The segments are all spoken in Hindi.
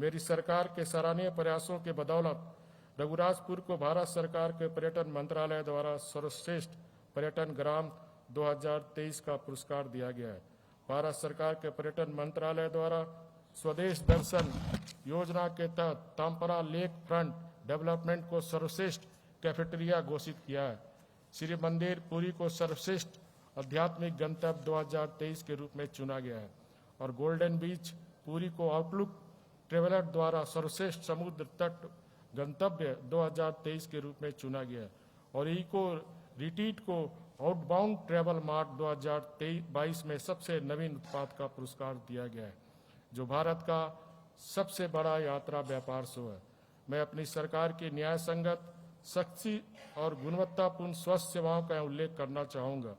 मेरी सरकार के सराहनीय प्रयासों के बदौलत रघुराजपुर को भारत सरकार के पर्यटन मंत्रालय द्वारा सर्वश्रेष्ठ पर्यटन ग्राम 2023 का पुरस्कार दिया गया है। भारत सरकार के पर्यटन मंत्रालय द्वारा स्वदेश दर्शन योजना के तहत तामपरा लेक फ्रंट डेवलपमेंट को सर्वश्रेष्ठ कैफेटेरिया घोषित किया है। श्री मंदिर पुरी को सर्वश्रेष्ठ आध्यात्मिक गंतव्य 2023 के रूप में चुना गया है और गोल्डन बीच पुरी को आउटलुक ट्रेवलर द्वारा सर्वश्रेष्ठ समुद्र तट गंतव्य 2023 के रूप में चुना गया है और इको रिट्रीट को आउटबाउंड ट्रेवल मार्ट 2022 में सबसे नवीन उत्पाद का पुरस्कार दिया गया है, जो भारत का सबसे बड़ा यात्रा व्यापार शो है। मैं अपनी सरकार की न्याय संगत, सख्ती और गुणवत्तापूर्ण स्वास्थ्य सेवाओं का उल्लेख करना चाहूँगा,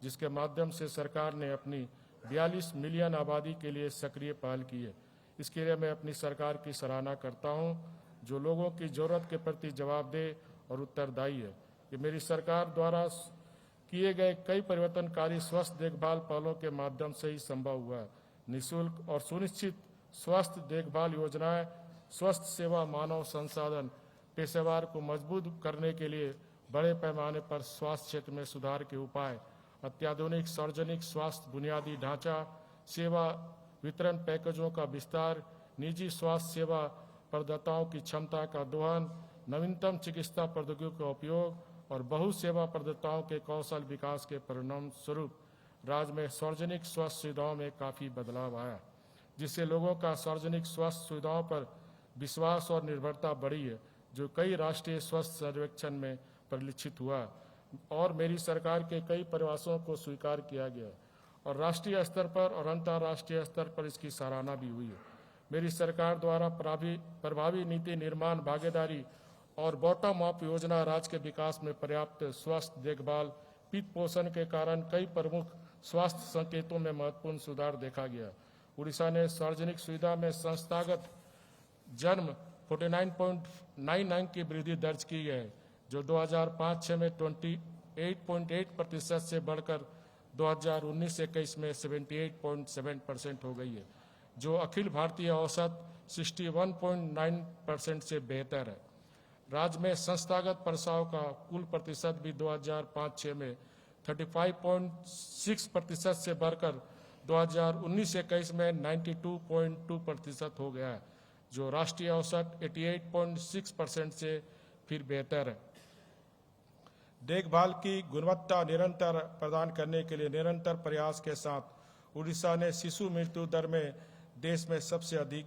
जिसके माध्यम से सरकार ने अपनी 42 मिलियन आबादी के लिए सक्रिय पहल की है। इसके लिए मैं अपनी सरकार की सराहना करता हूँ, जो लोगों की जरूरत के प्रति जवाबदेह और उत्तरदायी है। ये मेरी सरकार द्वारा किए गए कई परिवर्तनकारी स्वास्थ्य देखभाल पहलों के माध्यम से ही संभव हुआ है। निःशुल्क और सुनिश्चित स्वास्थ्य देखभाल योजनाएं, स्वास्थ्य सेवा मानव संसाधन पेशेवर को मजबूत करने के लिए बड़े पैमाने पर स्वास्थ्य क्षेत्र में सुधार के उपाय, अत्याधुनिक सार्वजनिक स्वास्थ्य बुनियादी ढांचा, सेवा वितरण पैकेजों का विस्तार, निजी स्वास्थ्य सेवा प्रदाताओं की क्षमता का दोहन, नवीनतम चिकित्सा प्रौद्योगिकी का उपयोग और बहु सेवा प्रदाताओं के कौशल विकास के परिणाम स्वरूप राज्य में सार्वजनिक स्वास्थ्य सुविधाओं में काफ़ी बदलाव आया, जिससे लोगों का सार्वजनिक स्वास्थ्य सुविधाओं पर विश्वास और निर्भरता बढ़ी है, जो कई राष्ट्रीय स्वास्थ्य सर्वेक्षण में परिलक्षित हुआ और मेरी सरकार के कई प्रयासों को स्वीकार किया गया और राष्ट्रीय स्तर पर और अंतर्राष्ट्रीय स्तर पर इसकी सराहना भी हुई है। मेरी सरकार द्वारा प्रभावी नीति निर्माण, भागीदारी और बॉटम अप योजना राज्य के विकास में पर्याप्त स्वास्थ्य देखभाल पित्त पोषण के कारण कई प्रमुख स्वास्थ्य संकेतों में महत्वपूर्ण सुधार देखा गया। उड़ीसा ने सार्वजनिक सुविधा में संस्थागत जन्म 49.99 की वृद्धि दर्ज की है, जो 2005-06 में 28.8% से बढ़कर 2019-21 में 78.7% हो गई है, जो अखिल भारतीय औसत 61.9% से बेहतर है। राज्य में संस्थागत प्रसव का कुल प्रतिशत भी 2005-06 में 35.6% से बढ़कर 2019-21 में 92.2% हो गया है, जो राष्ट्रीय औसत 88.6% से फिर बेहतर है। देखभाल की गुणवत्ता निरंतर प्रदान करने के लिए निरंतर प्रयास के साथ उड़ीसा ने शिशु मृत्यु दर में देश में सबसे अधिक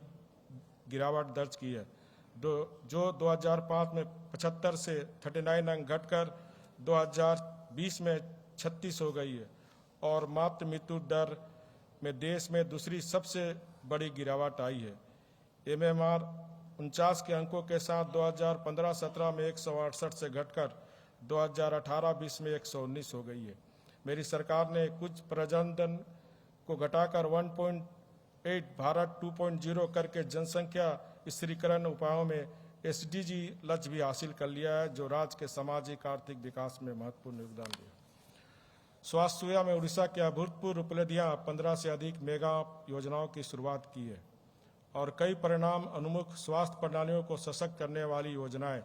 गिरावट दर्ज की है, जो 2005 में 75 से 39 अंक घटकर 2020 में 36 हो गई है और मातृ मृत्यु दर में देश में दूसरी सबसे बड़ी गिरावट आई है। MMR 49 के अंकों के साथ 2015-17 में 168 से घटकर 2018-20 में 119 हो गई है। मेरी सरकार ने कुछ प्रजनन को घटाकर 1.8 भारत 2.0 करके जनसंख्या स्थिरीकरण उपायों में SDG लक्ष्य भी हासिल कर लिया है, जो राज्य के सामाजिक आर्थिक विकास में महत्वपूर्ण योगदान दिया। स्वास्थ्य सेवा में उड़ीसा की अभूतपूर्व उपलब्धियां 15 से अधिक मेगा योजनाओं की शुरुआत की है और कई परिणाम उन्मुख स्वास्थ्य प्रणालियों को सशक्त करने वाली योजनाएं,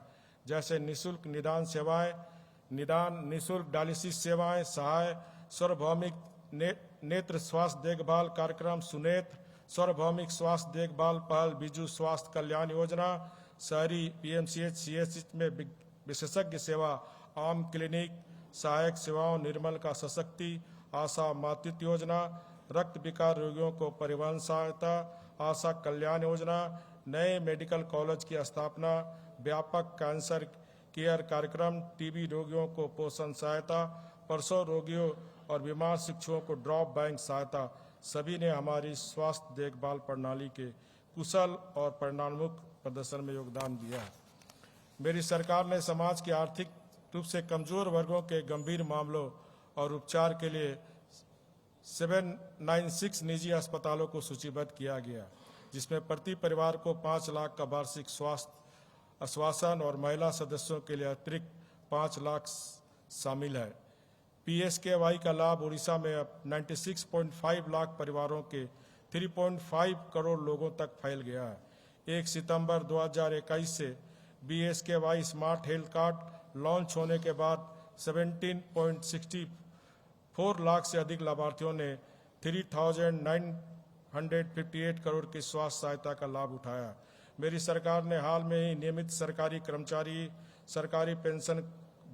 जैसे निःशुल्क निदान सेवाएं, निःशुल्क डायलिसिस सेवाएं, सहाय सार्वभौमिक नेत्र स्वास्थ्य देखभाल कार्यक्रम सुनेत्र, सार्वभौमिक स्वास्थ्य देखभाल पहल बिजू स्वास्थ्य कल्याण योजना, शहरी PMCH CHH में विशेषज्ञ सेवा, आम क्लिनिक, सहायक सेवाओं, निर्मल का सशक्ति, आशा मातृत्व योजना, रक्त विकार रोगियों को परिवहन सहायता, आशा कल्याण योजना, नए मेडिकल कॉलेज की स्थापना, व्यापक कैंसर केयर कार्यक्रम, TB रोगियों को पोषण सहायता, प्रसव रोगियों और बीमार शिशुओं को ड्रॉप बैंक सहायता, सभी ने हमारी स्वास्थ्य देखभाल प्रणाली के कुशल और परिणामोन्मुख प्रदर्शन में योगदान दिया है। मेरी सरकार ने समाज के आर्थिक रूप से कमजोर वर्गों के गंभीर मामलों और उपचार के लिए 796 निजी अस्पतालों को सूचीबद्ध किया गया, जिसमें प्रति परिवार को 5 लाख का वार्षिक स्वास्थ्य आश्वासन और महिला सदस्यों के लिए अतिरिक्त 5 लाख शामिल है। PSKY का लाभ उड़ीसा में अब 96.5 लाख परिवारों के 3.5 करोड़ लोगों तक फैल गया है। 1 सितंबर 2021 से BSKY smart health card launch होने के बाद 17.64 लाख से अधिक लाभार्थियों ने 3,958 करोड़ की स्वास्थ्य सहायता का लाभ उठाया। मेरी सरकार ने हाल में ही नियमित सरकारी कर्मचारी, सरकारी पेंशन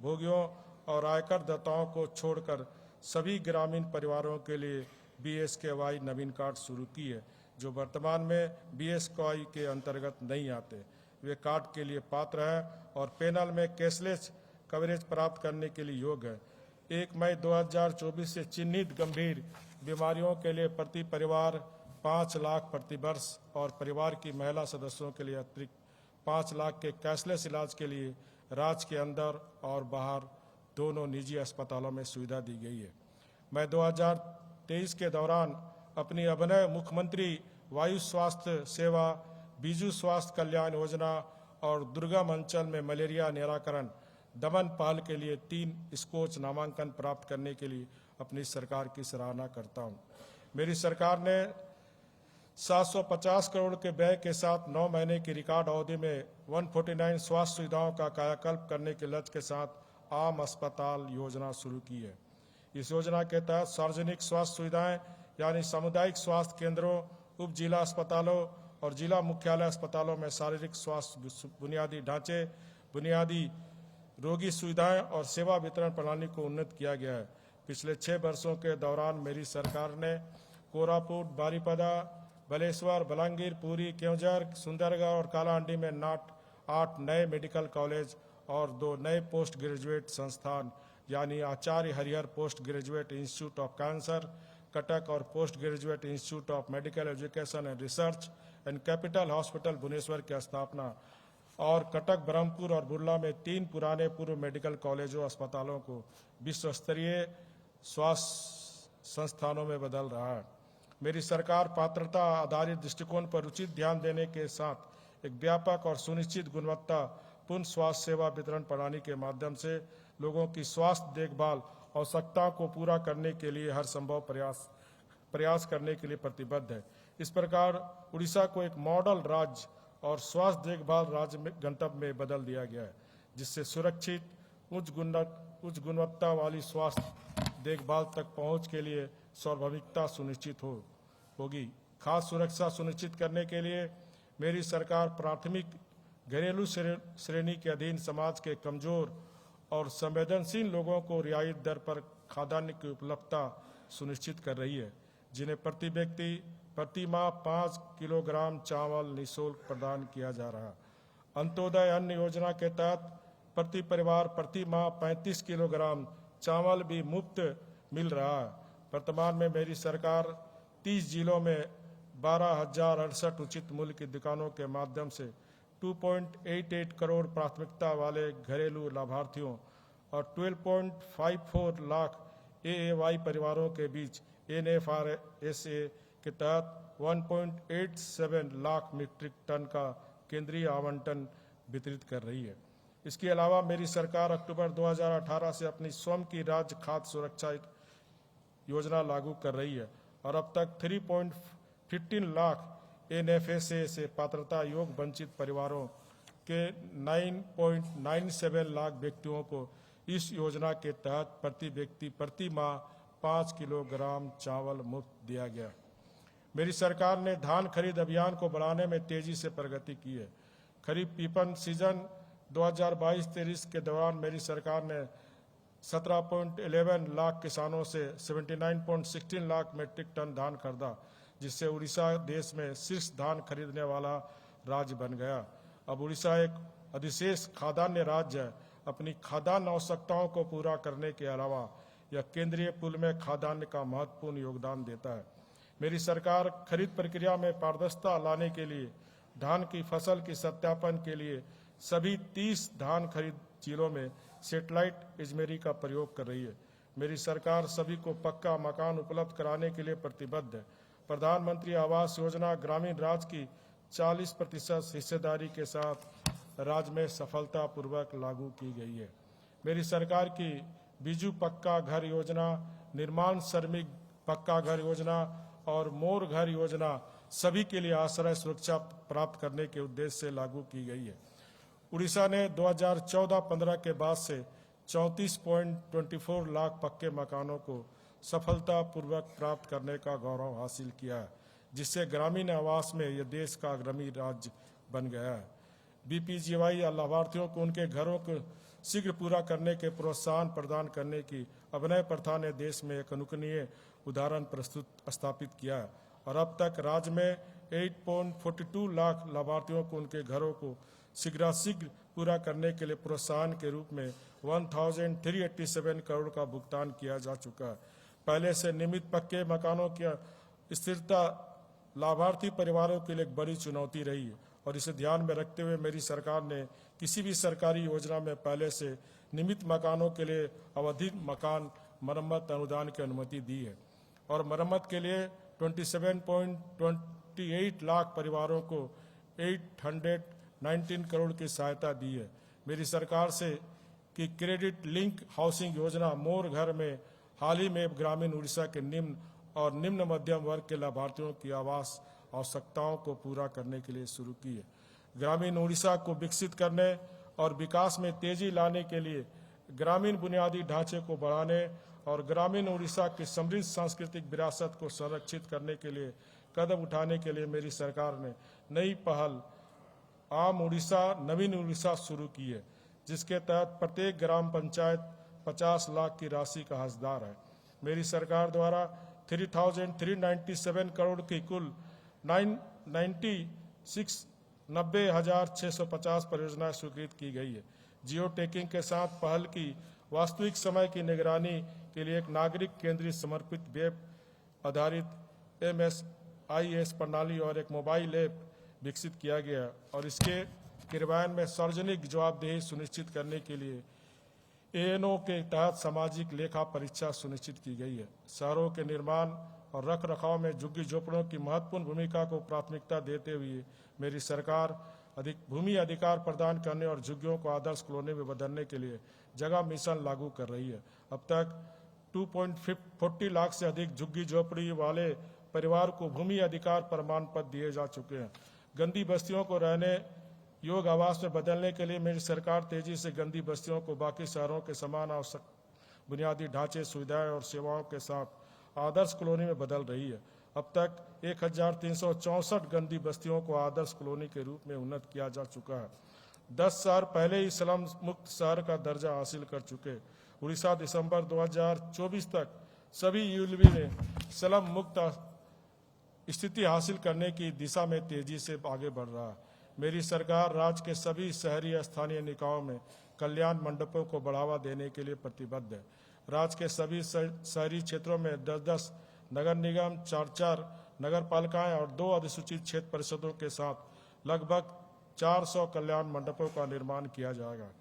भोगियों और आयकर दाताओं को छोड़कर सभी ग्रामीण परिवारों के लिए BSKY नवीन कार्ड शुरू की है, जो वर्तमान में BSKY के अंतर्गत नहीं आते। वे कार्ड के लिए पात्र हैं और पैनल में कैशलेस कवरेज प्राप्त करने के लिए योग्य है। 1 मई 2024 से चिन्हित गंभीर बीमारियों के लिए प्रति परिवार 5 लाख प्रति वर्ष और परिवार की महिला सदस्यों के लिए अतिरिक्त 5 लाख के कैशलेस इलाज के लिए राज्य के अंदर और बाहर दोनों निजी अस्पतालों में सुविधा दी गई है। मैं 2023 के दौरान अपनी अभिनय मुख्यमंत्री वायु स्वास्थ्य सेवा, बीजू स्वास्थ्य कल्याण योजना और दुर्गम अंचल में मलेरिया निराकरण दमन पहल के लिए 3 स्कोच नामांकन प्राप्त करने के लिए अपनी सरकार की सराहना करता हूं। मेरी सरकार ने 750 करोड़ के व्यय के साथ 9 महीने की रिकॉर्ड अवधि में 149 स्वास्थ्य सुविधाओं का कायाकल्प करने के लक्ष्य के साथ आम अस्पताल योजना शुरू की है। इस योजना के तहत सार्वजनिक स्वास्थ्य सुविधाएं यानी सामुदायिक स्वास्थ्य केंद्रों, उप जिला अस्पतालों और जिला मुख्यालय अस्पतालों में शारीरिक स्वास्थ्य बुनियादी ढांचे, बुनियादी रोगी सुविधाएं और सेवा वितरण प्रणाली को उन्नत किया गया है। पिछले 6 वर्षों के दौरान मेरी सरकार ने कोरापुट, बारीपदा, बालेश्वर, बलांगीर, पुरी, केवंझर, सुंदरगढ़ और कालाहांडी में 8 नए मेडिकल कॉलेज और 2 नए पोस्ट ग्रेजुएट संस्थान यानी Acharya Harihar post graduate institute of cancer, Cuttack और post graduate institute of medical education and research and capital hospital Bhubaneswar की स्थापना और कटक, ब्रह्मपुर और बुर्ला में 3 पुराने पूर्व मेडिकल कॉलेजों अस्पतालों को विश्व स्तरीय स्वास्थ्य संस्थानों में बदल रहा है। मेरी सरकार पात्रता आधारित दृष्टिकोण पर उचित ध्यान देने के साथ एक व्यापक और सुनिश्चित गुणवत्ता पूर्ण स्वास्थ्य सेवा वितरण प्रणाली के माध्यम से लोगों की स्वास्थ्य देखभाल आवश्यकता को पूरा करने के लिए हर संभव प्रयास करने के लिए प्रतिबद्ध है। इस प्रकार उड़ीसा को एक मॉडल राज्य और स्वास्थ्य देखभाल राज्य में गंतव्य में बदल दिया गया है, जिससे सुरक्षित उच्च गुणवत्ता वाली स्वास्थ्य देखभाल तक पहुंच के लिए सार्वभौमिकता सुनिश्चित होगी। खास सुरक्षा सुनिश्चित करने के लिए मेरी सरकार प्राथमिक घरेलू श्रेणी के अधीन समाज के कमजोर और संवेदनशील लोगों को रियायत दर पर खाद्यान्न की उपलब्धता सुनिश्चित कर रही है, जिन्हें प्रति व्यक्ति प्रति माह 5 किलोग्राम चावल निःशुल्क प्रदान किया जा रहा है। अंत्योदय अन्न योजना के तहत प्रति परिवार प्रति माह 35 किलोग्राम चावल भी मुफ्त मिल रहा है। वर्तमान में मेरी सरकार 30 जिलों में 12,068 उचित मूल्य की दुकानों के माध्यम से 2.88 करोड़ प्राथमिकता वाले घरेलू लाभार्थियों और 12.54 लाख AAY परिवारों के बीच NFRSA के तहत 1.87 लाख मीट्रिक टन का केंद्रीय आवंटन वितरित कर रही है। इसके अलावा मेरी सरकार अक्टूबर 2018 से अपनी स्वयं की राज्य खाद्य सुरक्षा योजना लागू कर रही है और अब तक 3.15 लाख NFSA से पात्रता योग वंचित परिवारों के 9.97 लाख व्यक्तियों को इस योजना के तहत प्रति व्यक्ति प्रति माह 5 किलोग्राम चावल मुफ्त दिया गया। मेरी सरकार ने धान खरीद अभियान को बढ़ाने में तेजी से प्रगति की है। खरीफ पीपन सीजन 2022-23 के दौरान मेरी सरकार ने 17.11 लाख किसानों से 79.16 लाख मीट्रिक टन धान खरीदा, जिससे उड़ीसा देश में शीर्ष धान खरीदने वाला राज्य बन गया। अब उड़ीसा एक अधिशेष खाद्यान्न राज्य है। अपनी खाद्यान्न आवश्यकताओं को पूरा करने के अलावा यह केंद्रीय पूल में खाद्यान्न का महत्वपूर्ण योगदान देता है। मेरी सरकार खरीद प्रक्रिया में पारदर्शिता लाने के लिए धान की फसल की सत्यापन के लिए सभी 30 धान खरीद जिलों में सैटेलाइट इजमेरी का प्रयोग कर रही है। मेरी सरकार सभी को पक्का मकान उपलब्ध कराने के लिए प्रतिबद्ध है। प्रधानमंत्री आवास योजना ग्रामीण राज्य की 40% हिस्सेदारी के साथ राज्य में सफलतापूर्वक लागू की गई है। मेरी सरकार की बिजू पक्का घर योजना, निर्माण श्रमिक पक्का घर योजना और मोर घर योजना सभी के लिए आश्रय सुरक्षा प्राप्त करने के उद्देश्य से लागू की गई है। उड़ीसा ने 2014-15 के बाद से 34.24 लाख पक्के मकानों को सफलतापूर्वक प्राप्त करने का गौरव हासिल किया है, जिससे ग्रामीण आवास में यह देश का अग्रणी राज्य बन गया है। बीपीजीवाई लाभार्थियों को उनके घरों को शीघ्र पूरा करने के प्रोत्साहन प्रदान करने की अभिनव प्रथा ने देश में एक अनुकरणीय उदाहरण स्थापित किया है और अब तक राज्य में 8.42 लाख लाभार्थियों को उनके घरों को शीघ्र पूरा करने के लिए प्रोत्साहन के रूप में 1387 करोड़ का भुगतान किया जा चुका है। पहले से निर्मित पक्के मकानों की स्थिरता लाभार्थी परिवारों के लिए एक बड़ी चुनौती रही है और इसे ध्यान में रखते हुए मेरी सरकार ने किसी भी सरकारी योजना में पहले से निर्मित मकानों के लिए अवधिक मकान मरम्मत अनुदान की अनुमति दी है और मरम्मत के लिए 27.28 लाख परिवारों को 819 करोड़ की सहायता दी है। मेरी सरकार से कि क्रेडिट लिंक हाउसिंग योजना मोर घर में हाल ही में ग्रामीण उड़ीसा के निम्न और निम्न मध्यम वर्ग के लाभार्थियों की आवास आवश्यकताओं को पूरा करने के लिए शुरू की है। ग्रामीण उड़ीसा को विकसित करने और विकास में तेजी लाने के लिए ग्रामीण बुनियादी ढांचे को बढ़ाने और ग्रामीण उड़ीसा की समृद्ध सांस्कृतिक विरासत को संरक्षित करने के लिए कदम उठाने के लिए मेरी सरकार ने नई पहल आम उड़ीसा नवीन उड़ीसा शुरू की है, जिसके तहत प्रत्येक ग्राम पंचायत 50 लाख की राशि का हकदार है। मेरी सरकार द्वारा 3,397 करोड़ की कुल 90,650 परियोजनाएं स्वीकृत की गई है। जियो टैगिंग के साथ पहल की वास्तविक समय की निगरानी के लिए एक नागरिक केंद्रित समर्पित वेब आधारित MSIS प्रणाली और एक मोबाइल ऐप विकसित किया गया और इसके क्रियान्वयन में सार्वजनिक जवाबदेही सुनिश्चित करने के लिए ANO के तहत सामाजिक लेखा परीक्षा सुनिश्चित की गई है। शहरों के निर्माण और रख रखाव में झुग्गी झोपड़ों की महत्वपूर्ण भूमिका को प्राथमिकता देते हुए मेरी सरकार भूमि अधिकार प्रदान करने और झुग्गियों को आदर्श कॉलोनी में बदलने के लिए जगह मिशन लागू कर रही है। अब तक 2.40 लाख से अधिक झुग्गी झोपड़ी वाले परिवार को भूमि अधिकार प्रमाण पत्र दिए जा चुके हैं। गंदी बस्तियों को रहने योग्य आवास में बदलने के लिए मेरी सरकार तेजी से गंदी बस्तियों को बाकी शहरों के समान आवश्यक बुनियादी ढांचे, सुविधाएं और सेवाओं के साथ आदर्श कॉलोनी में बदल रही है। अब तक 1,364 गंदी बस्तियों को आदर्श कॉलोनी के रूप में उन्नत किया जा चुका है। 10 शहर पहले ही स्लम मुक्त शहर का दर्जा हासिल कर चुके। उड़ीसा दिसंबर 2024 तक सभी यूएलबी में स्लम मुक्त स्थिति हासिल करने की दिशा में तेजी से आगे बढ़ रहा है। मेरी सरकार राज्य के सभी शहरी स्थानीय निकायों में कल्याण मंडपों को बढ़ावा देने के लिए प्रतिबद्ध है। राज्य के सभी शहरी क्षेत्रों में 10-10 नगर निगम, 4-4 नगर पालिकाएं और 2 अधिसूचित क्षेत्र परिषदों के साथ लगभग 400 कल्याण मंडपों का निर्माण किया जाएगा।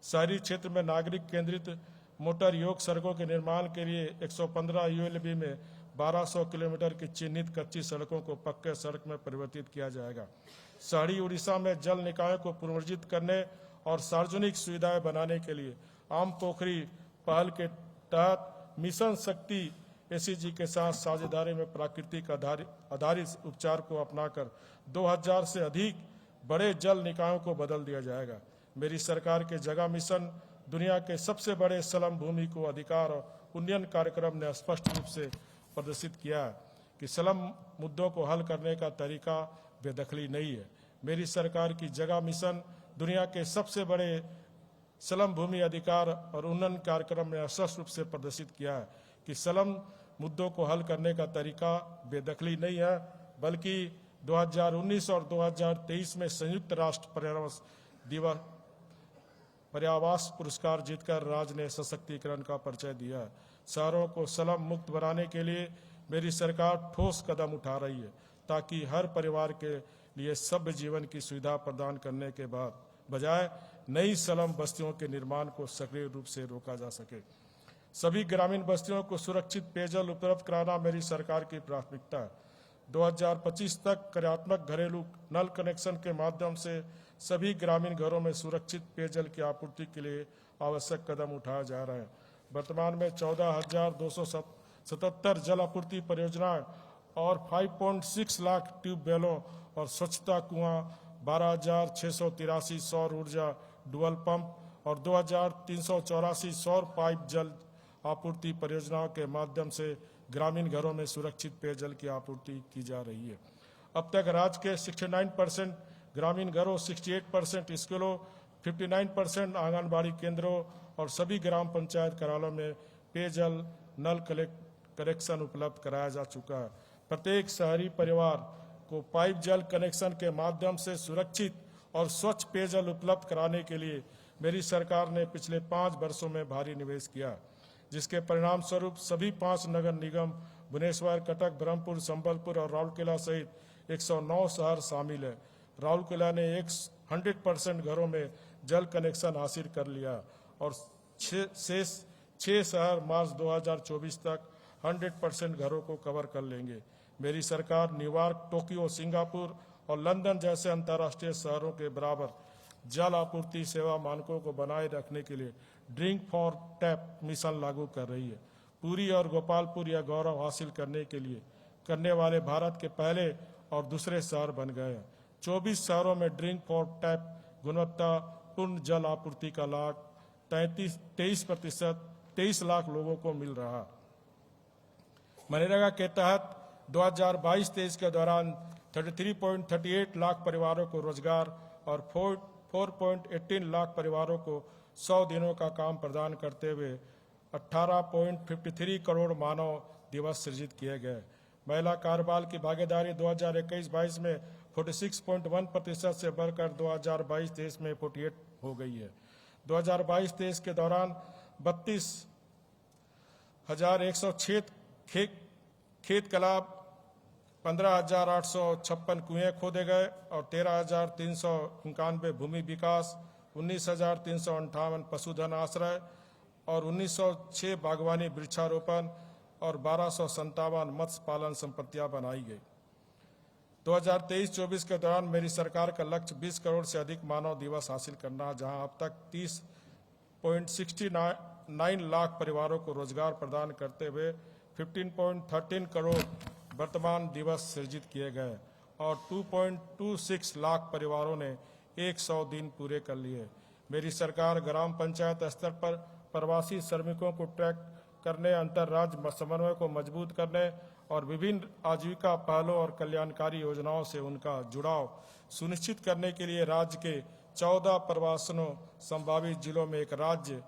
शहरी क्षेत्र में नागरिक केंद्रित मोटर योग सड़कों के निर्माण के लिए 115 यूएलबी में 1200 किलोमीटर की चिन्हित कच्ची सड़कों को पक्के सड़क में परिवर्तित किया जाएगा। शहरी उड़ीसा में जल निकायों को पुनर्जीवित करने और सार्वजनिक सुविधाएं बनाने के लिए आम पोखरी पहल के तहत मिशन शक्ति ACG के साथ साझेदारी में प्राकृतिक आधारित उपचार को अपनाकर 2000 से अधिक बड़े जल निकायों को बदल दिया जाएगा। मेरी सरकार के जगह मिशन दुनिया के सबसे बड़े स्लम भूमि को अधिकार और उन्नयन कार्यक्रम ने स्पष्ट रूप से प्रदर्शित किया है कि स्लम मुद्दों को हल करने का तरीका बेदखली नहीं है। मेरी सरकार की जगह मिशन दुनिया के सबसे बड़े स्लम भूमि अधिकार और उन्नयन कार्यक्रम ने स्पष्ट रूप से प्रदर्शित किया है कि स्लम मुद्दों को हल करने का तरीका बेदखली नहीं है, बल्कि 2019 और 2023 में संयुक्त राष्ट्र पर्यावास पुरस्कार जीतकर राज्य ने सशक्तिकरण का परिचय दिया है। शहरों को स्लम मुक्त बनाने के लिए मेरी सरकार ठोस कदम उठा रही है ताकि हर परिवार के लिए सभ्य जीवन की सुविधा प्रदान करने के बजाय नई स्लम बस्तियों के निर्माण को सक्रिय रूप से रोका जा सके। सभी ग्रामीण बस्तियों को सुरक्षित पेयजल उपलब्ध कराना मेरी सरकार की प्राथमिकता है। 2025 तक कार्यात्मक घरेलू नल कनेक्शन के माध्यम से सभी ग्रामीण घरों में सुरक्षित पेयजल की आपूर्ति के लिए आवश्यक कदम उठाया जा रहा है। वर्तमान में 14,277 जल आपूर्ति परियोजनाएं और 5.6 लाख ट्यूबवेलों और स्वच्छता कुआं, 12,683 सौर ऊर्जा डुअल पंप और 2,384 सौर पाइप जल आपूर्ति परियोजनाओं के माध्यम से ग्रामीण घरों में सुरक्षित पेयजल की आपूर्ति की जा रही है। अब तक राज्य के 69% ग्रामीण घरों, 68% स्कूलों, 59% आंगनबाड़ी केंद्रों और सभी ग्राम पंचायत कार्यालयों में पेयजल नल कनेक्शन उपलब्ध कराया जा चुका है। प्रत्येक शहरी परिवार को पाइप जल कनेक्शन के माध्यम से सुरक्षित और स्वच्छ पेयजल उपलब्ध कराने के लिए मेरी सरकार ने पिछले 5 वर्षों में भारी निवेश किया, जिसके परिणाम स्वरूप सभी 5 नगर निगम भुवनेश्वर, कटक, ब्रह्मपुर, संबलपुर और राउरकेला सहित 109 शहर शामिल है। राउरकेला ने 100% घरों में जल कनेक्शन हासिल कर लिया और शेष 6 शहर मार्च 2024 तक 100% घरों को कवर कर लेंगे। मेरी सरकार न्यूयॉर्क, टोक्यो, सिंगापुर और लंदन जैसे अंतर्राष्ट्रीय शहरों के बराबर जल आपूर्ति सेवा मानकों को बनाए रखने के लिए ड्रिंक फॉर टैप मिशन लागू कर रही है। पुरी और गोपालपुर यह गौरव हासिल करने वाले भारत के पहले और दूसरे शहर बन गए हैं। 24 शहरों में ड्रिंक फॉर टैप गुणवत्तापूर्ण जल आपूर्ति का लाभ 23 लाख लोगों को मिल रहा। मनरेगा के तहत 2022-23 के दौरान 33.38 लाख परिवारों को रोजगार और 4.18 लाख परिवारों को 100 दिनों का काम प्रदान करते हुए 18.53 करोड़ मानव दिवस सृजित किए गए। महिला कार्यबल की भागीदारी 2021-22 में 46.1% से बढ़कर 2022-23 में 48 हो गई है। 2022-23 के दौरान 32,106 खेत तालाब, 15,856 कुएं खोदे गए और 13,391 भूमि विकास, 19,358 पशुधन आश्रय और 1906 बागवानी वृक्षारोपण और 1257 मत्स्य पालन संपत्तियां बनाई गई। 2023-24 के दौरान मेरी सरकार का लक्ष्य 20 करोड़ से अधिक मानव दिवस हासिल करना, जहां अब तक 30.69 लाख परिवारों को रोजगार प्रदान करते हुए 15.13 करोड़ वर्तमान दिवस सृजित किए गए और 2.26 लाख परिवारों ने 100 दिन पूरे कर लिए। मेरी सरकार ग्राम पंचायत स्तर पर प्रवासी श्रमिकों को ट्रैक करने, अंतर्राज्य समन्वय को मजबूत करने और विभिन्न आजीविका पहलों और कल्याणकारी योजनाओं से उनका जुड़ाव सुनिश्चित करने के लिए राज्य के 14 प्रवासनों संभावित जिलों में एक राज्य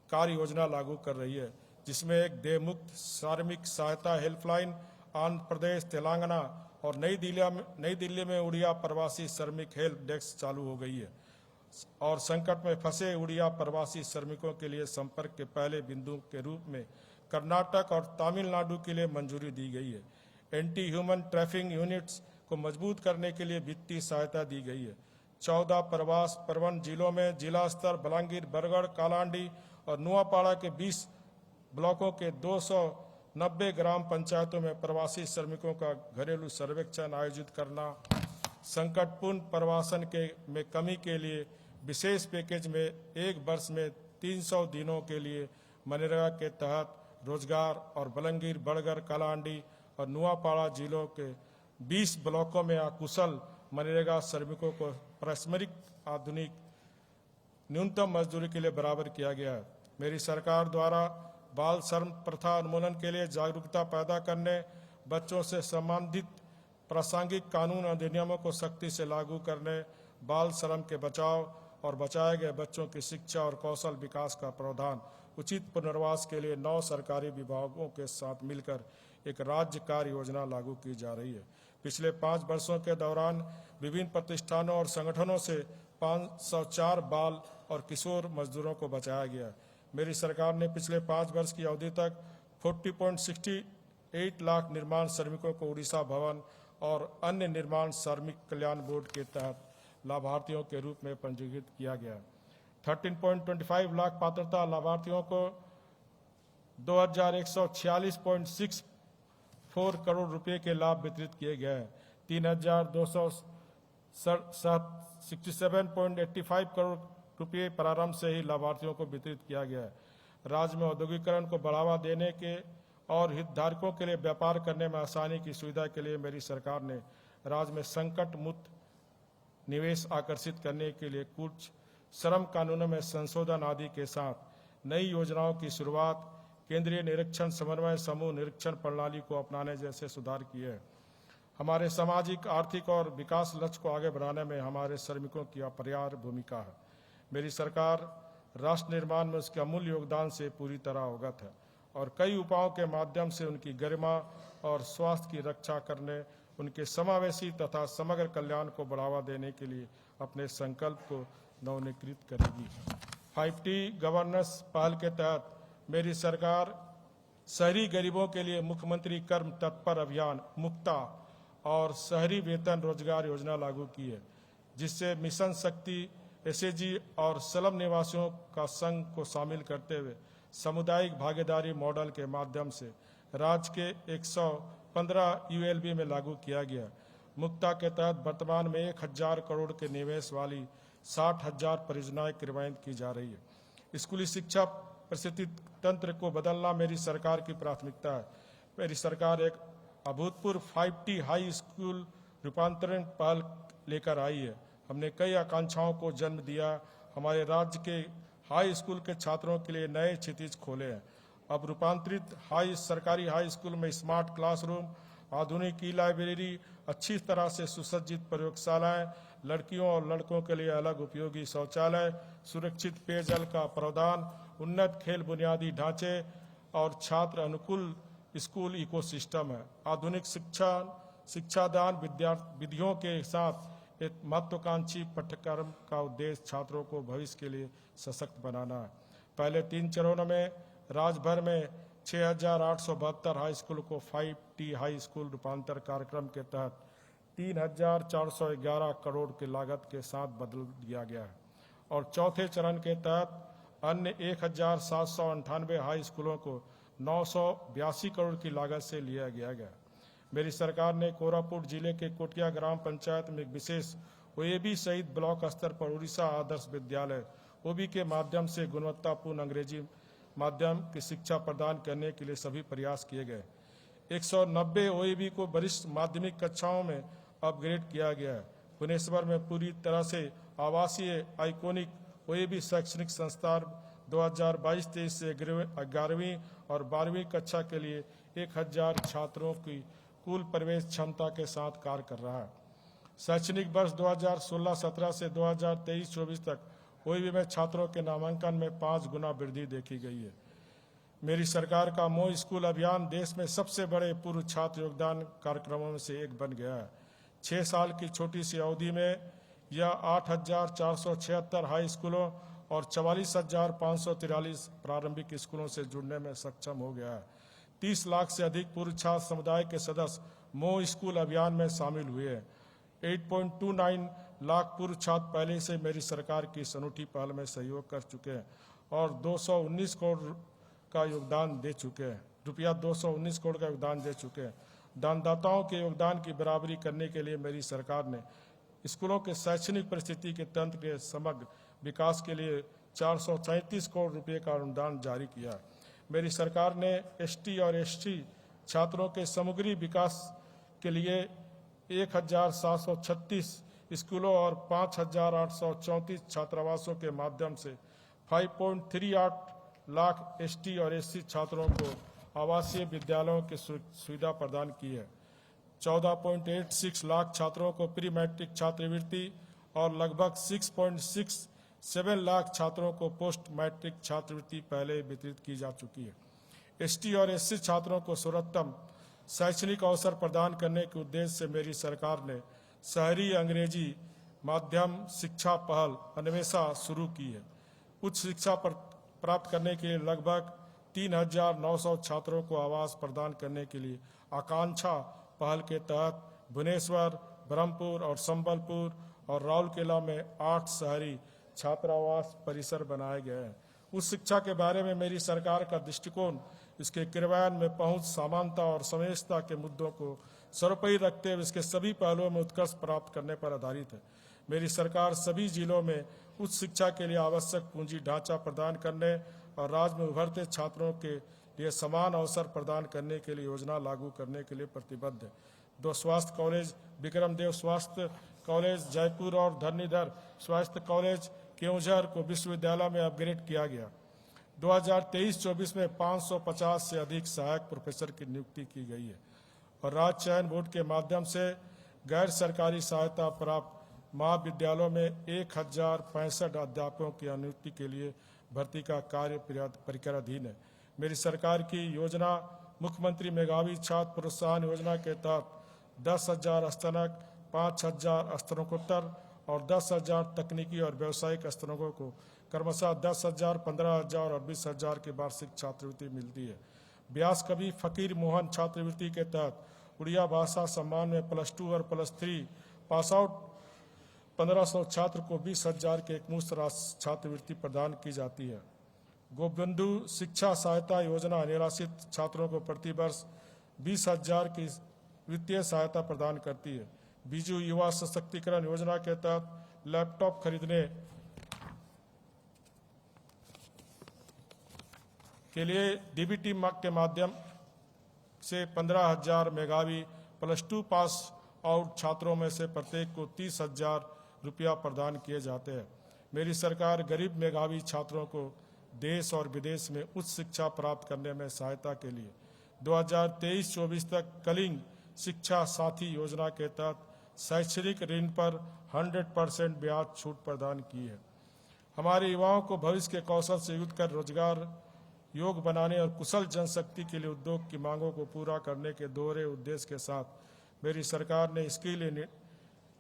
कार्य योजना लागू कर रही है, जिसमें एक देयमुक्त श्रमिक सहायता हेल्पलाइन आंध्र प्रदेश, तेलंगाना और नई दिल्ली में उड़िया प्रवासी श्रमिक हेल्प डेस्क चालू हो गई है और संकट में फंसे उड़िया प्रवासी श्रमिकों के लिए संपर्क के पहले बिंदु के रूप में कर्नाटक और तमिलनाडु के लिए मंजूरी दी गई है। एंटी ह्यूमन ट्रैफिकिंग यूनिट्स को मजबूत करने के लिए वित्तीय सहायता दी गई है। 14 प्रवास प्रबंध जिलों में जिला स्तर बलांगीर, बरगढ़, कालांडी और नुआपाड़ा के 20 ब्लॉकों के 290 ग्राम पंचायतों में प्रवासी श्रमिकों का घरेलू सर्वेक्षण आयोजित करना, संकटपूर्ण प्रवासन में कमी के लिए विशेष पैकेज में 1 वर्ष में 300 दिनों के लिए मनरेगा के तहत रोजगार और बलांगीर, बरगढ़, कालांडी और नुआपाड़ा जिलों के 20 ब्लॉकों में अकुशल मनरेगा श्रमिकों को पारस्परिक आधुनिक न्यूनतम मजदूरी के लिए बराबर किया गया है। मेरी सरकार द्वारा बाल श्रम प्रथा उन्मूलन के लिए जागरूकता पैदा करने, बच्चों से संबंधित प्रासंगिक कानून अधिनियमों को सख्ती से लागू करने, बाल श्रम के बचाव और बचाए गए बच्चों की शिक्षा और कौशल विकास का प्रावधान, उचित पुनर्वास के लिए 9 सरकारी विभागों के साथ मिलकर एक राज्य कार्य योजना लागू की जा रही है। पिछले 5 वर्षों के दौरान विभिन्न प्रतिष्ठानों और संगठनों से 504 बाल और किशोर मजदूरों को बचाया गया। मेरी सरकार ने पिछले 5 वर्ष की अवधि तक 40.68 लाख निर्माण श्रमिकों को उड़ीसा भवन और अन्य निर्माण श्रमिक कल्याण बोर्ड के तहत लाभार्थियों के रूप में पंजीकृत किया गया। 13.25 लाख पात्रता लाभार्थियों को 2146.64 करोड़ रुपए के लाभ वितरित किए गए। 3,267.85 करोड़ रुपए प्रारंभ से ही लाभार्थियों को वितरित किया गया है। राज्य में औद्योगिकरण को बढ़ावा देने के और हितधारकों के लिए व्यापार करने में आसानी की सुविधा के लिए मेरी सरकार ने राज्य में संकट मुक्त निवेश आकर्षित करने के लिए कुछ श्रम कानूनों में संशोधन आदि के साथ नई योजनाओं की शुरुआत, केंद्रीय निरीक्षण समन्वय समूह निरीक्षण प्रणाली को अपनाने जैसे सुधार किए हैं। हमारे सामाजिक, आर्थिक और विकास लक्ष्य को आगे बढ़ाने में हमारे श्रमिकों की अपरिहार्य भूमिका है। मेरी सरकार राष्ट्र निर्माण में उसके अमूल्य योगदान से पूरी तरह अवगत है और कई उपायों के माध्यम से उनकी गरिमा और स्वास्थ्य की रक्षा करने, उनके समावेशी तथा समग्र कल्याण को बढ़ावा देने के लिए अपने संकल्प को नवीनीकृत करेगी। 5T गवर्नेंस पहल के तहत मेरी सरकार शहरी गरीबों के लिए मुख्यमंत्री कर्म तत्पर अभियान मुक्ता और शहरी वेतन रोजगार योजना लागू की है, जिससे मिशन शक्ति, SAG और स्लम निवासियों का संघ को शामिल करते हुए सामुदायिक भागीदारी मॉडल के माध्यम से राज्य के 115 ULB में लागू किया गया। मुक्ता के तहत वर्तमान में 1000 करोड़ के निवेश वाली 60,000 परियोजनाएं क्रियान्वित की जा रही है। स्कूली शिक्षा परिस्थिति तंत्र को बदलना मेरी सरकार की प्राथमिकता है। मेरी सरकार एक अभूतपूर्व 5T हाई स्कूल रूपांतरण पहल लेकर आई है। हमने कई आकांक्षाओं को जन्म दिया। हमारे राज्य के हाई स्कूल के छात्रों के लिए नए क्षितिज खोले हैं। अब रूपांतरित सरकारी हाई स्कूल में स्मार्ट क्लासरूम, आधुनिक लाइब्रेरी, अच्छी तरह से सुसज्जित प्रयोगशालाएं, लड़कियों और लड़कों के लिए अलग उपयोगी शौचालय, सुरक्षित पेयजल का प्रावधान, उन्नत खेल बुनियादी ढांचे और छात्र अनुकूल स्कूल इकोसिस्टम है। आधुनिक शिक्षादान विधियों के साथ एक महत्वाकांक्षी पाठ्यक्रम का उद्देश्य छात्रों को भविष्य के लिए सशक्त बनाना है। पहले 3 चरणों में राज्य भर में 6,872 हाई स्कूल को 5T हाई स्कूल रूपांतर कार्यक्रम के तहत 3,411 करोड़ की लागत के साथ बदल दिया गया है और चौथे चरण के तहत अन्य 1,798 हाई स्कूलों को 982 करोड़ की लागत से लिया गया है। मेरी सरकार ने कोरापुट जिले के कोटिया ग्राम पंचायत में एक विशेष OAB सहित ब्लॉक स्तर पर उड़ीसा आदर्श विद्यालय OB के माध्यम से गुणवत्तापूर्ण अंग्रेजी माध्यम की शिक्षा प्रदान करने के लिए सभी प्रयास किए गए। 190 OAB को वरिष्ठ माध्यमिक कक्षाओं में अपग्रेड किया गया है। भुवनेश्वर में पूरी तरह से आवासीय आइकोनिक OAB शैक्षणिक संस्थान 2022-23 से 11वीं और 12वीं कक्षा के लिए 1,000 छात्रों की कुल प्रवेश क्षमता के साथ कार्य कर रहा है। शैक्षणिक वर्ष 2016-17 से 2023-24 तक OAB में छात्रों के नामांकन में 5 गुना वृद्धि देखी गई है। मेरी सरकार का मोह स्कूल अभियान देश में सबसे बड़े पूर्व छात्र योगदान कार्यक्रमों में से एक बन गया है। 6 साल की छोटी सी अवधि में यह 8,476 हाई स्कूलों और 44,543 प्रारंभिक स्कूलों से जुड़ने में सक्षम हो गया है। 30 लाख से अधिक पूर्व छात्र समुदाय के सदस्य मोह स्कूल अभियान में शामिल हुए हैं। 8.29 लाख पूर्व छात्र पहले से मेरी सरकार की इस अनूठी पहल में सहयोग कर चुके हैं और 219 करोड़ का योगदान दे चुके हैं। रुपया 219 करोड़ का योगदान दे चुके हैं। दानदाताओं के योगदान की बराबरी करने के लिए मेरी सरकार ने स्कूलों के शैक्षणिक परिस्थिति के तंत्र के समग्र विकास के लिए 437 करोड़ रुपए का अनुदान जारी किया। मेरी सरकार ने ST और SC छात्रों के समग्री विकास के लिए 1,736 स्कूलों और 5,834 छात्रावासों के माध्यम से 5.38 लाख ST और SC छात्रों को आवासीय विद्यालयों की सुविधा प्रदान की है। 14.86 लाख छात्रों को प्री मैट्रिक छात्रवृत्ति और लगभग 6.67 लाख छात्रों को पोस्ट मैट्रिक छात्रवृत्ति पहले वितरित की जा चुकी है। ST और SC छात्रों को सर्वोत्तम शैक्षणिक अवसर प्रदान करने के उद्देश्य से मेरी सरकार ने शहरी अंग्रेजी माध्यम शिक्षा पहल अन्वेषा शुरू की है। उच्च शिक्षा प्राप्त करने के लिए लगभग 3,900 छात्रों को आवास प्रदान करने के लिए आकांक्षा पहल के तहत भुवनेश्वर, ब्रह्मपुर और संबलपुर और राउरकेला में 8 शहरी छात्रावास परिसर बनाए गए हैं। उस शिक्षा के बारे में मेरी सरकार का दृष्टिकोण इसके क्रियान्वयन में पहुंच, समानता और समावेशिता के मुद्दों को सर्वोपरि रखते हुए इसके सभी पहलुओं में उत्कर्ष प्राप्त करने पर आधारित है। मेरी सरकार सभी जिलों में उच्च शिक्षा के लिए आवश्यक पूंजी ढांचा प्रदान करने और राज्य में उभरते छात्रों के लिए समान अवसर प्रदान करने के लिए योजना लागू करने के लिए प्रतिबद्ध है। 2 स्वास्थ्य कॉलेज विक्रमदेव स्वास्थ्य कॉलेज जयपुर और धरनीधर स्वास्थ्य कॉलेज केवझर को विश्वविद्यालय में अपग्रेड किया गया। 2023-24 में 550 से अधिक सहायक प्रोफेसर की नियुक्ति की गई है और राज्य चयन बोर्ड के माध्यम से गैर सरकारी सहायता प्राप्त महाविद्यालयों में 1065 अध्यापकों की नियुक्ति के लिए भर्ती का कार्य प्रक्रियाधीन है। मेरी सरकार की योजना मुख्यमंत्री मेधावी छात्र प्रोत्साहन योजना के तहत 10,000 स्नातक, 5,000 स्नातकोत्तर और 10,000 तकनीकी और व्यावसायिक स्नातकों को क्रमशः 10,000, 15,000 और 20,000 की वार्षिक छात्रवृत्ति मिलती है। व्यास कवि फकीर मोहन छात्रवृत्ति के तहत उड़िया भाषा सम्मान में +2 और +3 पास आउट 1,500 छात्र को 20,000 के एकमुश्त राशि छात्रवृत्ति प्रदान की जाती है। गोबंधु शिक्षा सहायता योजना निराश्रित छात्रों को प्रति वर्ष 20,000 की वित्तीय सहायता प्रदान करती है। बीजू युवा सशक्तिकरण योजना के तहत लैपटॉप खरीदने के लिए डीबीटी के माध्यम से 15,000 मेधावी +2 पास आउट छात्रों में से प्रत्येक को 30,000 रुपया प्रदान किए जाते हैं। मेरी सरकार गरीब मेधावी छात्रों को देश और विदेश में उच्च शिक्षा प्राप्त करने में सहायता के लिए 2023-24 तक कलिंग शिक्षा साथी योजना के तहत शैक्षणिक ऋण पर 100% ब्याज छूट प्रदान की है। हमारे युवाओं को भविष्य के कौशल से युक्त कर रोजगार योग बनाने और कुशल जनशक्ति के लिए उद्योग की मांगों को पूरा करने के दोहरे उद्देश्य के साथ मेरी सरकार ने स्किल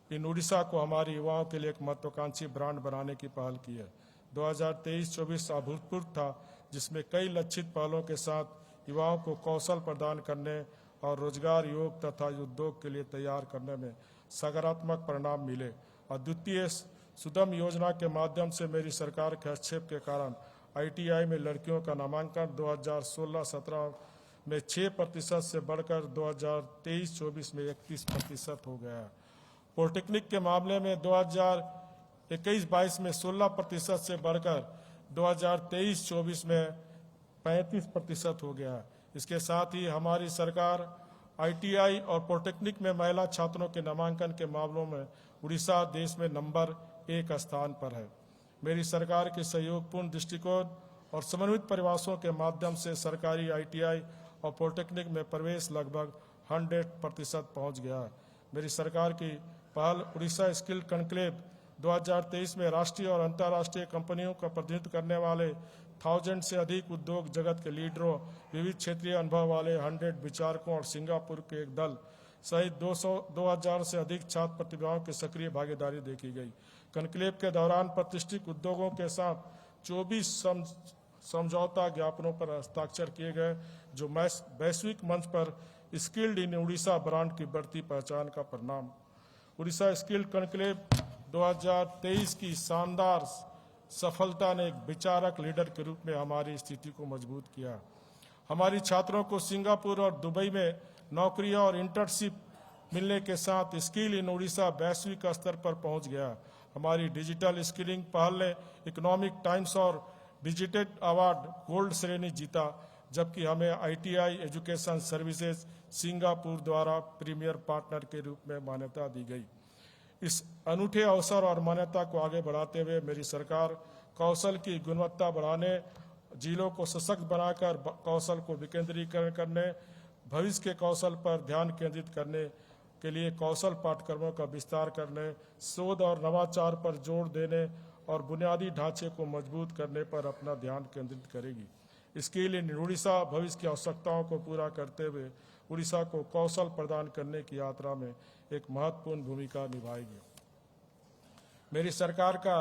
इन उड़ीसा को हमारे युवाओं के लिए एक महत्वाकांक्षी ब्रांड बनाने की पहल की है। 2023-24 अभूतपूर्व था, जिसमें कई लक्षित पहलों के साथ युवाओं को कौशल प्रदान करने और रोजगार योग तथा उद्योग के लिए तैयार करने में सकारात्मक परिणाम मिले। अद्वितीय सुदम योजना के माध्यम से मेरी सरकार के हस्तक्षेप के कारण ITI में लड़कियों का नामांकन 2016-17 में 6% से बढ़कर 2023-24 में 31% हो गया है। पॉलिटेक्निक के मामले में 2021-22 में 16% से बढ़कर 2023-24 में 35% हो गया है। इसके साथ ही हमारी सरकार ITI और पॉलिटेक्निक में महिला छात्रों के नामांकन के मामलों में उड़ीसा देश में नंबर 1 स्थान पर है। मेरी सरकार के सहयोगपूर्ण दृष्टिकोण और समन्वित प्रयासों के माध्यम से सरकारी ITI और पॉलिटेक्निक में प्रवेश लगभग 100% पहुंच गया है। मेरी सरकार की पहल उड़ीसा स्किल कॉन्क्लेव 2023 में राष्ट्रीय और अंतर्राष्ट्रीय कंपनियों का प्रतिनिधित्व करने वाले 1000 से अधिक उद्योग जगत के लीडरों, विविध क्षेत्रीय अनुभव वाले 100 विचारकों और सिंगापुर के एक दल सहित 2000 से अधिक छात्र प्रतिभाओं की सक्रिय भागीदारी देखी गई। कॉन्क्लेव के दौरान प्रतिष्ठित उद्योगों के साथ 24 समझौता ज्ञापनों पर हस्ताक्षर किए गए, जो वैश्विक मंच पर स्किल्ड इन उड़ीसा ब्रांड की बढ़ती पहचान का परिणाम। उड़ीसा स्किल कॉन्क्लेव 2023 की शानदार सफलता ने एक विचारक लीडर के रूप में हमारी स्थिति को मजबूत किया। हमारी छात्रों को सिंगापुर और दुबई में नौकरियां और इंटर्नशिप मिलने के साथ स्किल इन उड़ीसा वैश्विक स्तर पर पहुंच गया। हमारी डिजिटल स्किलिंग पहल ने इकोनॉमिक टाइम्स और डिजिटेड अवार्ड गोल्ड श्रेणी जीता, जबकि हमें ITI एजुकेशन सर्विसेज सिंगापुर द्वारा प्रीमियर पार्टनर के रूप में मान्यता दी गई। इस अनूठे अवसर और मान्यता को आगे बढ़ाते हुए मेरी सरकार कौशल की गुणवत्ता बढ़ाने, जिलों को सशक्त बनाकर कौशल को विकेंद्रीकरण करने, भविष्य के कौशल पर ध्यान केंद्रित करने के लिए कौशल पाठ्यक्रमों का विस्तार करने, शोध और नवाचार पर जोर देने और बुनियादी ढांचे को मजबूत करने पर अपना ध्यान केंद्रित करेगी। स्किल इन उड़ीसा भविष्य की आवश्यकताओं को पूरा करते हुए उड़ीसा को कौशल प्रदान करने की यात्रा में एक महत्वपूर्ण भूमिका निभाएगी। मेरी सरकार का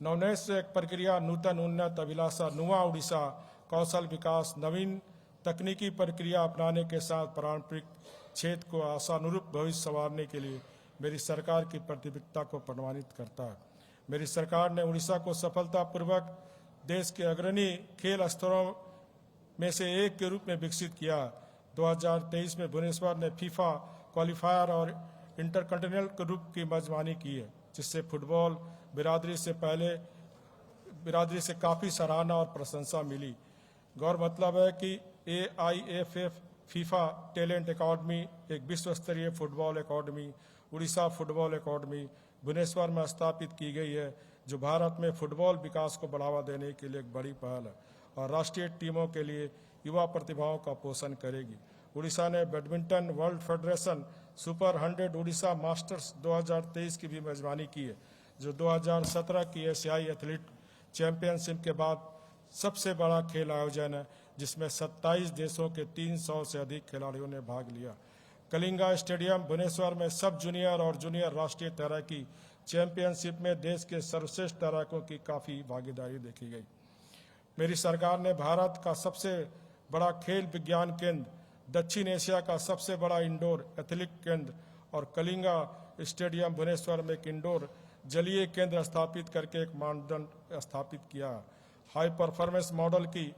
नवोन्मेष से एक प्रक्रिया नूतन उन्नत अभिलाषा नुआ उड़ीसा कौशल विकास नवीन तकनीकी प्रक्रिया अपनाने के साथ पारंपरिक क्षेत्र को आशानुरूप भविष्य संवारने के लिए मेरी सरकार की प्रतिबद्धता को प्रमाणित करता है। मेरी सरकार ने उड़ीसा को सफलतापूर्वक देश के अग्रणी खेल स्तरों में से एक के रूप में विकसित किया। 2023 में भुवनेश्वर ने फीफा क्वालिफायर और इंटरकॉन्टिनेंटल ग्रुप की मेजबानी की है, जिससे फुटबॉल बिरादरी से काफ़ी सराहना और प्रशंसा मिली। गौर मतलब है कि AIFF फीफा टैलेंट अकादमी एक विश्व स्तरीय फुटबॉल अकादमी उड़ीसा फुटबॉल अकादमी भुवनेश्वर में स्थापित की गई है, जो भारत में फुटबॉल विकास को बढ़ावा देने के लिए एक बड़ी पहल है और राष्ट्रीय टीमों के लिए युवा प्रतिभाओं का पोषण करेगी। उड़ीसा ने badminton world federation super 100 Orissa masters 2023 की भी मेजबानी की है, जो 2017 की एशियाई एथलीट चैंपियनशिप के बाद सबसे बड़ा खेल आयोजन है, जिसमें 27 देशों के 300 से अधिक खिलाड़ियों ने भाग लिया। कलिंगा स्टेडियम भुवनेश्वर में सब जूनियर और जूनियर राष्ट्रीय तैराकी चैंपियनशिप में देश के सर्वश्रेष्ठ तैराकों की काफ़ी भागीदारी देखी गई। मेरी सरकार ने भारत का सबसे बड़ा खेल विज्ञान केंद्र, दक्षिण एशिया का सबसे बड़ा इंडोर एथलेटिक केंद्र और कलिंगा स्टेडियम भुवनेश्वर में एक इंडोर जलीय केंद्र स्थापित करके एक मानदंड स्थापित किया। हाई परफॉर्मेंस मॉडल की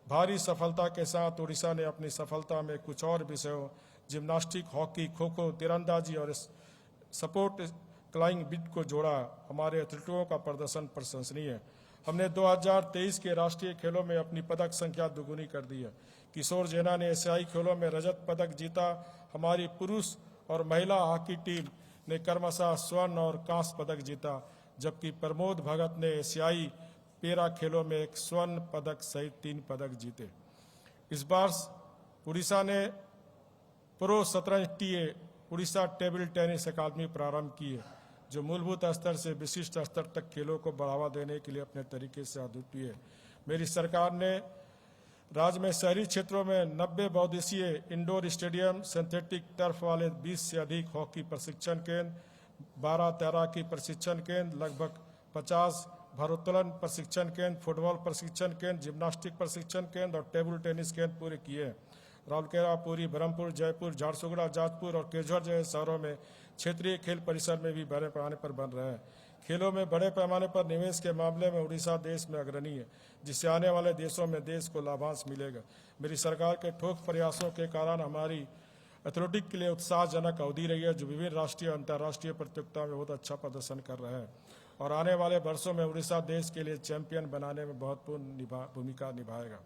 भारी सफलता के साथ उड़ीसा ने अपनी सफलता में कुछ और विषयों जिम्नास्टिक, हॉकी, खो खो, तीरंदाजी और सपोर्ट क्लाइंग बिट को जोड़ा। हमारे एथलीटों का प्रदर्शन प्रशंसनीय है। हमने 2023 के राष्ट्रीय खेलों में अपनी पदक संख्या दुगुनी कर दी है। किशोर जैना ने एशियाई खेलों में रजत पदक जीता। हमारी पुरुष और महिला हॉकी टीम ने क्रमशः स्वर्ण और कांस्य पदक जीता, जबकि प्रमोद भगत ने एशियाई पैरा खेलों में एक स्वर्ण पदक सहित 3 पदक जीते। इस बार उड़ीसा ने प्रो शतरंज टीए उड़ीसा टेबल टेनिस अकादमी प्रारंभ की है, जो मूलभूत स्तर से विशिष्ट स्तर तक खेलों को बढ़ावा देने के लिए अपने तरीके से अद्वितीय है। मेरी सरकार ने राज्य में शहरी क्षेत्रों में 90 बहुउद्देशीय इंडोर स्टेडियम, सिंथेटिक टर्फ वाले 20 से अधिक हॉकी प्रशिक्षण केंद्र, 12 तैराकी प्रशिक्षण केंद्र, लगभग 50 भारोत्तोलन प्रशिक्षण केंद्र, फुटबॉल प्रशिक्षण केंद्र, जिम्नास्टिक प्रशिक्षण केंद्र और टेबल टेनिस केंद्र पूरे किए हैं। राउरकेला, पुरी, ब्रह्मपुर, जयपुर, झारसुगुड़ा, जाजपुर और केजौर जैसे शहरों में क्षेत्रीय खेल परिसर में भी बड़े पैमाने पर बन रहे हैं। खेलों में बड़े पैमाने पर निवेश के मामले में उड़ीसा देश में अग्रणी है, जिससे आने वाले देशों में देश को लाभांश मिलेगा। मेरी सरकार के ठोस प्रयासों के कारण हमारी एथलेटिक्स के लिए उत्साहजनक अवधि रही है, जो विभिन्न राष्ट्रीय और अंतर्राष्ट्रीय प्रतियोगिताओं में बहुत अच्छा प्रदर्शन कर रहे हैं और आने वाले वर्षों में उड़ीसा देश के लिए चैंपियन बनाने में महत्वपूर्ण भूमिका निभाएगा।